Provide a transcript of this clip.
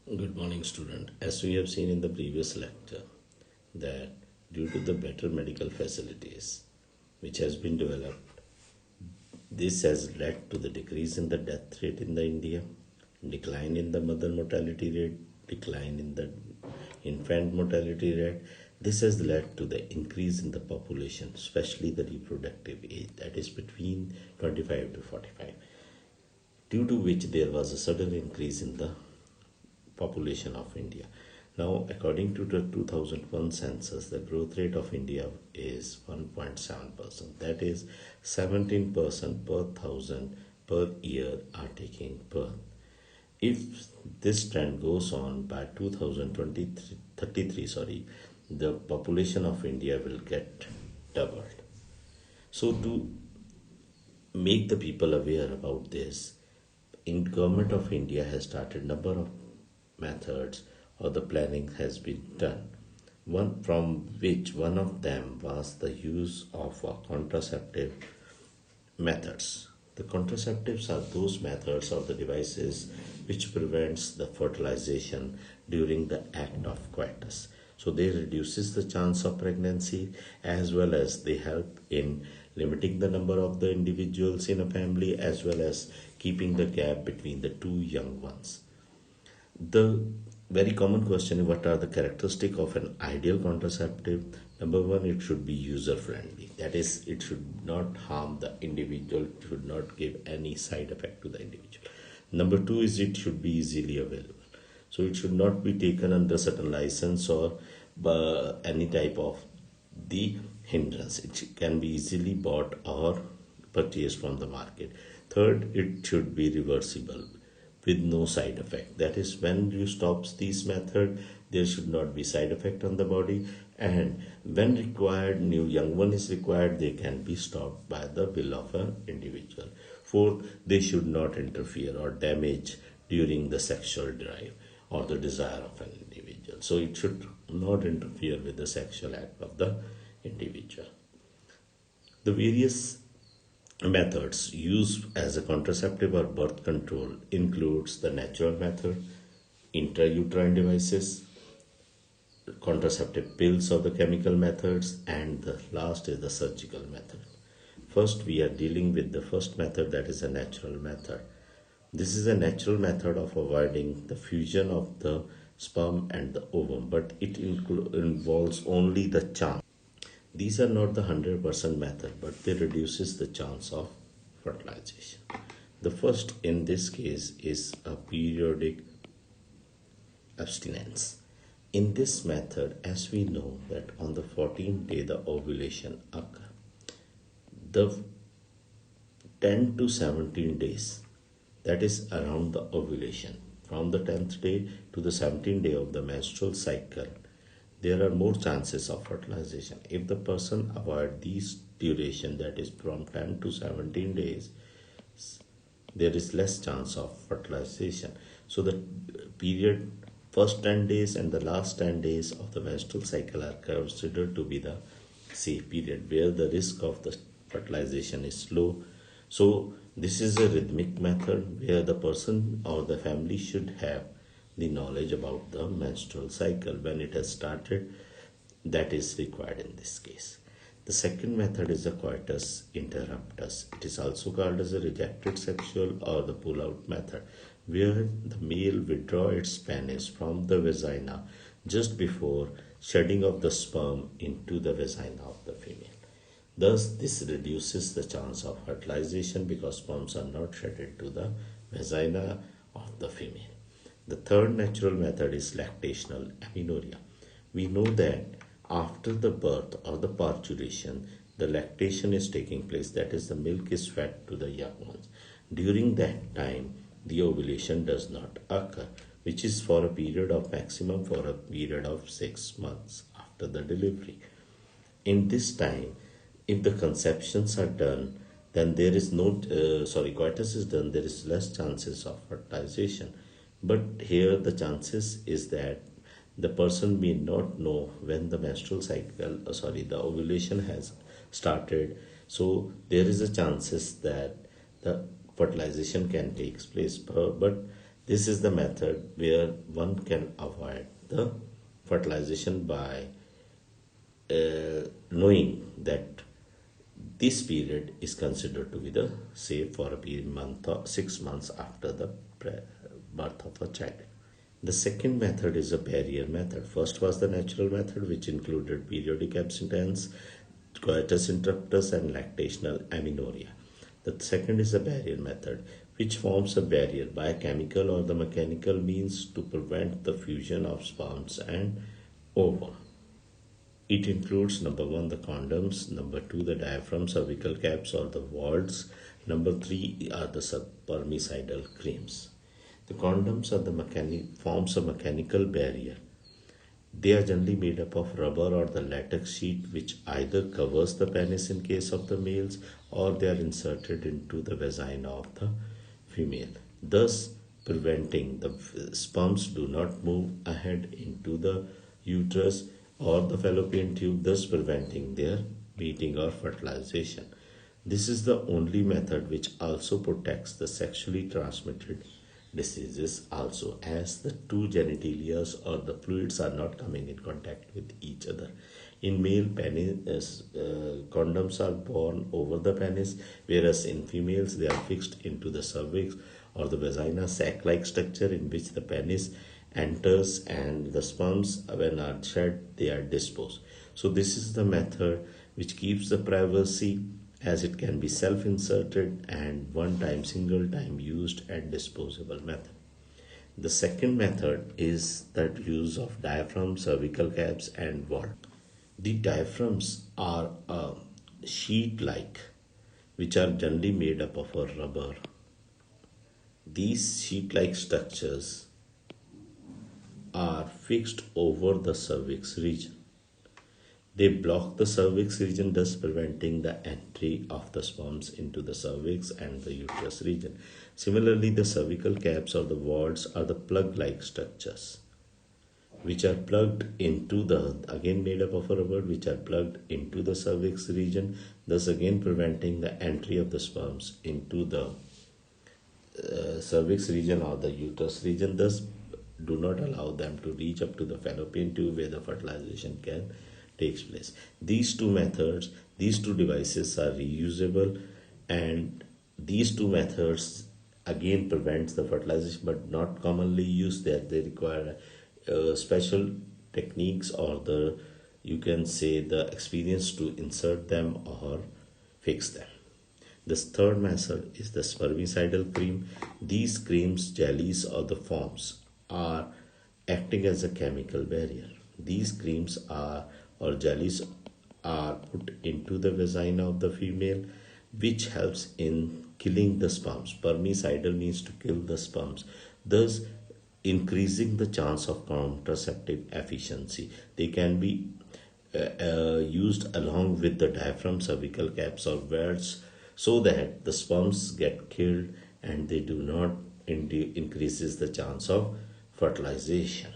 Good morning, student. As we have seen in the previous lecture, that due to the better medical facilities which has been developed, this has led to the decrease in the death rate in the India, decline in the mother mortality rate, decline in the infant mortality rate. This has led to the increase in the population, especially the reproductive age, that is between 25 to 45, due to which there was a sudden increase in the population of India. Now, according to the 2001 census, the growth rate of India is 1.7%. That is 17% per thousand per year are taking birth. If this trend goes on by 2033, the population of India will get doubled. So to make the people aware about this, in government of India has started number of methods or the planning has been done. One from which one of them was the use of contraceptive methods. The contraceptives are those methods or the devices which prevents the fertilization during the act of coitus. So they reduces the chance of pregnancy as well as they help in limiting the number of the individuals in a family as well as keeping the gap between the two young ones. The very common question is what are the characteristics of an ideal contraceptive? Number one, it should be user friendly. That is, it should not harm the individual, it should not give any side effect to the individual. Number two is it should be easily available. So it should not be taken under certain license or any type of the hindrance. It can be easily bought or purchased from the market. Third, it should be reversible with no side effect. That is, when you stop this method, there should not be side effect on the body, and when required, new young one is required, they can be stopped by the will of an individual. Fourth, they should not interfere or damage during the sexual drive or the desire of an individual. So it should not interfere with the sexual act of the individual. The various methods used as a contraceptive or birth control includes the natural method, intrauterine devices, contraceptive pills or the chemical methods, and the last is the surgical method. First, we are dealing with the first method, that is a natural method. This is a natural method of avoiding the fusion of the sperm and the ovum, but it involves only the chance. These are not the 100% method, but they reduces the chance of fertilization. The first in this case is a periodic abstinence. In this method, as we know that on the 14th day the ovulation occurs, the 10 to 17 days, that is around the ovulation, from the 10th day to the 17th day of the menstrual cycle, there are more chances of fertilization. If the person avoid these duration, that is from 10 to 17 days, there is less chance of fertilization. So the period first 10 days and the last 10 days of the menstrual cycle are considered to be the safe period where the risk of the fertilization is low. So this is a rhythmic method where the person or the family should have the knowledge about the menstrual cycle when it has started. That is required in this case. The second method is the coitus interruptus. It is also called as a rejected sexual or the pull-out method, where the male withdraw its penis from the vagina just before shedding of the sperm into the vagina of the female. Thus, this reduces the chance of fertilization because sperms are not shedded to the vagina of the female. The third natural method is lactational amenorrhea. We know that after the birth or the parturition, the lactation is taking place, that is, the milk is fed to the young ones. During that time, the ovulation does not occur, which is for a period of maximum for a period of 6 months after the delivery. In this time, if the conceptions are done, then there is coitus is done, there is less chances of fertilization. But here the chances is that the person may not know when the menstrual cycle, the ovulation has started. So there is a chances that the fertilization can take place, but This is the method where one can avoid the fertilization by knowing that this period is considered to be the safe for a period month or 6 months after the birth of a child. The second method is a barrier method. First was the natural method, which included periodic abstinence, coitus interruptus, and lactational amenorrhea. The second is a barrier method, which forms a barrier by chemical or the mechanical means to prevent the fusion of sperms and ovum. It includes number one, the condoms, number two, the diaphragm, cervical caps or the wards, number three are the spermicidal creams. The condoms are the forms a mechanical barrier. They are generally made up of rubber or the latex sheet, which either covers the penis in case of the males or they are inserted into the vagina of the female, thus preventing the sperms do not move ahead into the uterus or the fallopian tube, thus preventing their meeting or fertilization. This is the only method which also protects the sexually transmitted diseases also, as the two genitalia or the fluids are not coming in contact with each other. In male, condoms are worn over the penis, whereas in females they are fixed into the cervix or the vagina sac-like structure in which the penis enters, and the sperms, when are shed, they are disposed. So this is the method which keeps the privacy, as it can be self-inserted and one time, single time used and disposable method. The second method is the use of diaphragm, cervical caps and wart. The diaphragms are a sheet-like, which are generally made up of a rubber. These sheet-like structures are fixed over the cervix region. They block the cervix region, thus preventing the entry of the sperms into the cervix and the uterus region. Similarly, the cervical caps or the wards are the plug-like structures, which are plugged into the, again made up of a rubber, which are plugged into the cervix region, thus again preventing the entry of the sperms into the cervix region or the uterus region, thus do not allow them to reach up to the fallopian tube where the fertilization can takes place. These two methods, these two devices are reusable, and these two methods again prevents the fertilization but not commonly used. That they require special techniques or the, you can say, the experience to insert them or fix them. This third method is the spermicidal cream. These creams, jellies or the foams are acting as a chemical barrier. These creams are or jellies are put into the vagina of the female, which helps in killing the sperms. Spermicidal means to kill the sperms, thus increasing the chance of contraceptive efficiency. They can be used along with the diaphragm, cervical caps or warts, so that the sperms get killed and they do not increases the chance of fertilization.